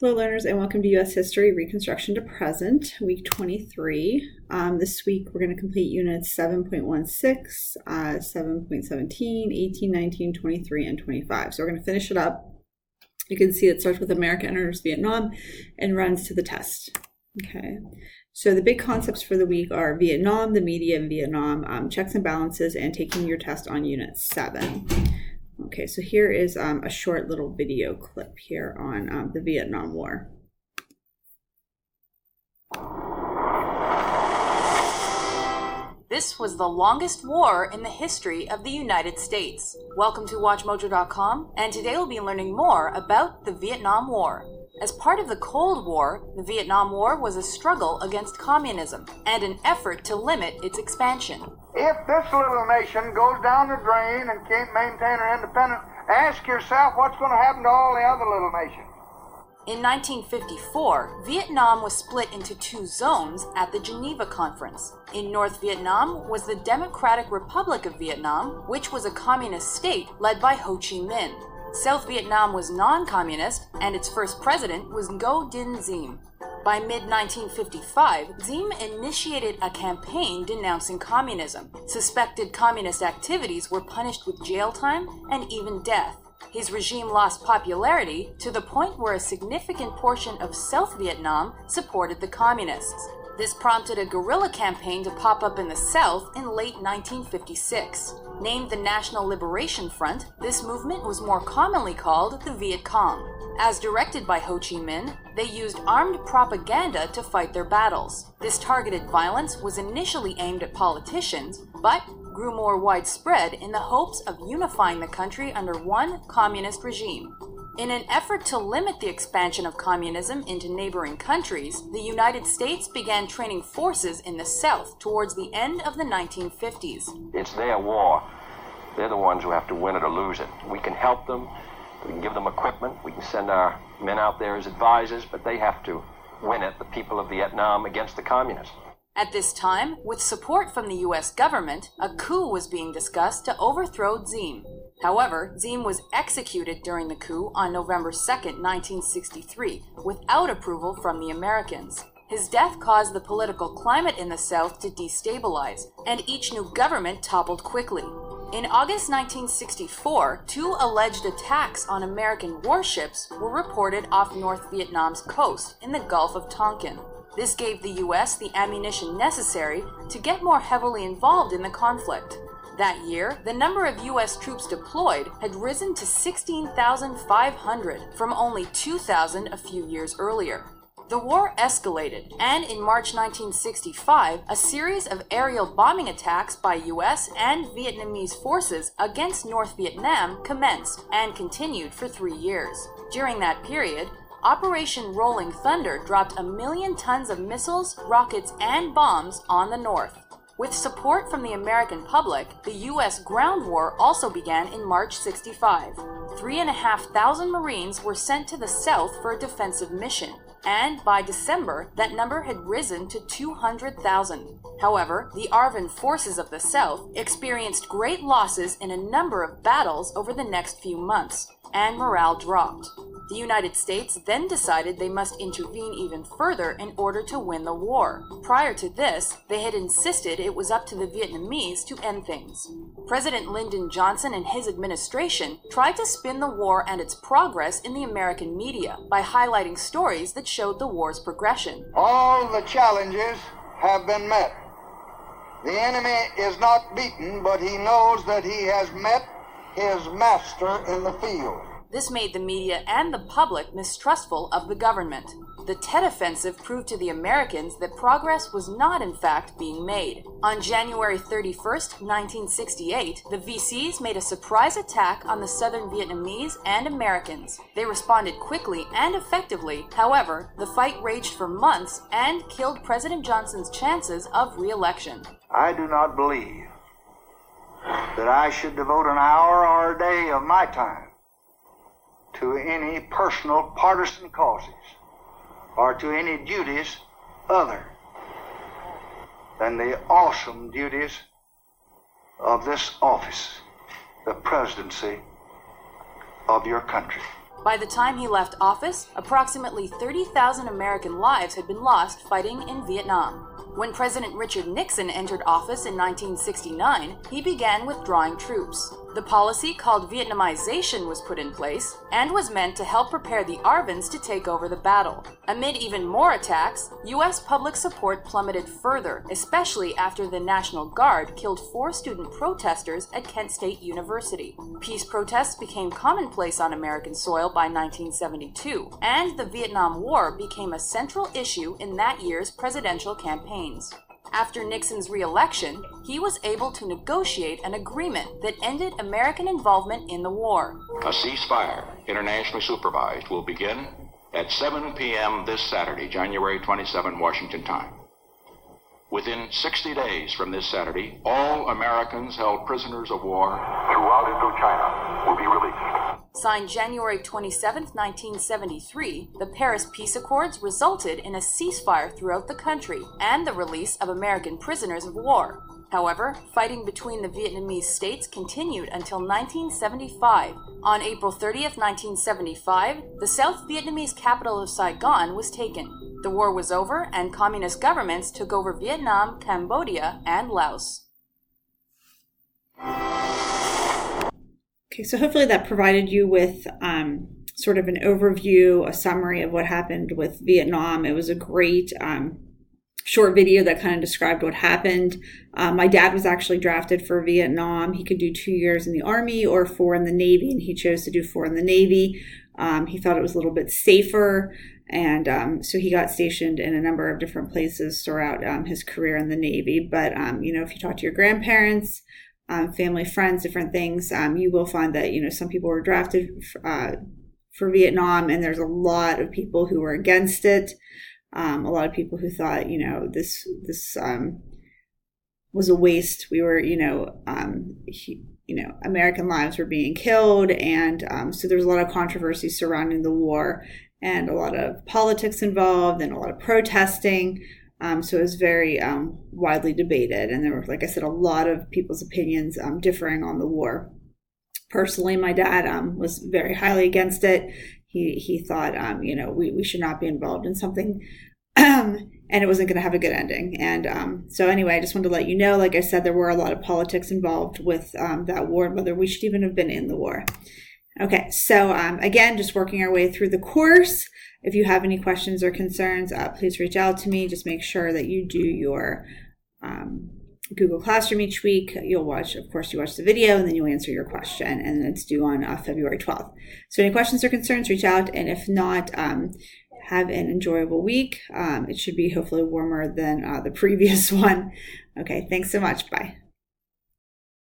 Hello, learners, and welcome to U.S. History Reconstruction to Present, Week 23. This week, we're going to complete Units 7.16, 7.17, 18, 19, 23, and 25. So we're going to finish it up. You can see it starts with America enters Vietnam and runs to the test. Okay, so the big concepts for the week are Vietnam, the media in Vietnam, checks and balances, and taking your test on Unit 7. Okay, so here is a short little video clip here on the Vietnam War. This was the longest war in the history of the United States. Welcome to WatchMojo.com, and today we'll be learning more about the Vietnam War. As part of the Cold War, the Vietnam War was a struggle against communism and an effort to limit its expansion. If this little nation goes down the drain and can't maintain her independence, ask yourself what's going to happen to all the other little nations. In 1954, Vietnam was split into two zones at the Geneva Conference. In North Vietnam was the Democratic Republic of Vietnam, which was a communist state led by Ho Chi Minh. South Vietnam was non-communist, and its first president was Ngo Dinh Diem. By mid-1955, Diem initiated a campaign denouncing communism. Suspected communist activities were punished with jail time and even death. His regime lost popularity to the point where a significant portion of South Vietnam supported the communists. This prompted a guerrilla campaign to pop up in the South in late 1956. Named the National Liberation Front, this movement was more commonly called the Viet Cong. As directed by Ho Chi Minh, they used armed propaganda to fight their battles. This targeted violence was initially aimed at politicians, but grew more widespread in the hopes of unifying the country under one communist regime. In an effort to limit the expansion of communism into neighboring countries, the United States began training forces in the South towards the end of the 1950s. It's their war. They're the ones who have to win it or lose it. We can help them, we can give them equipment, we can send our men out there as advisors, but they have to win it, the people of Vietnam, against the communists. At this time, with support from the U.S. government, a coup was being discussed to overthrow Diem. However, Diem was executed during the coup on November 2, 1963, without approval from the Americans. His death caused the political climate in the South to destabilize, and each new government toppled quickly. In August 1964, two alleged attacks on American warships were reported off North Vietnam's coast in the Gulf of Tonkin. This gave the U.S. the ammunition necessary to get more heavily involved in the conflict. That year, the number of U.S. troops deployed had risen to 16,500 from only 2,000 a few years earlier. The war escalated, and in March 1965, a series of aerial bombing attacks by U.S. and Vietnamese forces against North Vietnam commenced and continued for 3 years. During that period, Operation Rolling Thunder dropped 1 million tons of missiles, rockets, and bombs on the North. With support from the American public, the U.S. ground war also began in March 65. 3,500 Marines were sent to the South for a defensive mission, and by December, that number had risen to 200,000. However, the ARVN forces of the South experienced great losses in a number of battles over the next few months, and morale dropped. The United States then decided they must intervene even further in order to win the war. Prior to this, they had insisted it was up to the Vietnamese to end things. President Lyndon Johnson and his administration tried to spin the war and its progress in the American media by highlighting stories that showed the war's progression. All the challenges have been met. The enemy is not beaten, but he knows that he has met his master in the field. This made the media and the public mistrustful of the government. The Tet Offensive proved to the Americans that progress was not in fact being made. On January 31, 1968, the VCs made a surprise attack on the Southern Vietnamese and Americans. They responded quickly and effectively. However, the fight raged for months and killed President Johnson's chances of re-election. I do not believe that I should devote an hour or a day of my time to any personal partisan causes or to any duties other than the awesome duties of this office, the presidency of your country. By the time he left office, approximately 30,000 American lives had been lost fighting in Vietnam. When President Richard Nixon entered office in 1969, he began withdrawing troops. The policy called Vietnamization was put in place and was meant to help prepare the ARVNs to take over the battle. Amid even more attacks, U.S. public support plummeted further, especially after the National Guard killed 4 student protesters at Kent State University. Peace protests became commonplace on American soil by 1972, and the Vietnam War became a central issue in that year's presidential campaigns. After Nixon's re-election, he was able to negotiate an agreement that ended American involvement in the war. A ceasefire, internationally supervised, will begin at 7 p.m. this Saturday, January 27, Washington time. Within 60 days from this Saturday, all Americans held prisoners of war throughout Indochina will be released. Signed January 27, 1973, the Paris Peace Accords resulted in a ceasefire throughout the country and the release of American prisoners of war. However, fighting between the Vietnamese states continued until 1975. On April 30, 1975, the South Vietnamese capital of Saigon was taken. The war was over, and communist governments took over Vietnam, Cambodia, and Laos. Okay, so hopefully that provided you with sort of an overview, a summary of what happened with Vietnam. It was a great short video that kind of described what happened. My dad was actually drafted for Vietnam. He could do 2 years in the Army or 4 in the Navy, and he chose to do 4 in the Navy. He thought it was a little bit safer, and so he got stationed in a number of different places throughout his career in the Navy. But, if you talk to your grandparents, family, friends, different things, you will find that, some people were drafted for Vietnam, and there's a lot of people who were against it. A lot of people who thought, this was a waste. We were, American lives were being killed. And so there was a lot of controversy surrounding the war and a lot of politics involved and a lot of protesting. So it was very widely debated. And there were, like I said, a lot of people's opinions differing on the war. Personally, my dad was very highly against it. He thought, we should not be involved in something and it wasn't going to have a good ending. And so anyway, I just wanted to let you know, like I said, there were a lot of politics involved with that war and whether we should even have been in the war. Okay, so again, just working our way through the course. If you have any questions or concerns, please reach out to me. Just make sure that you do your Google Classroom each week. You'll watch the video and then you'll answer your question, and it's due on February 12th. So any questions or concerns, reach out. And if not, have an enjoyable week. It should be hopefully warmer than the previous one. Okay, thanks so much. Bye.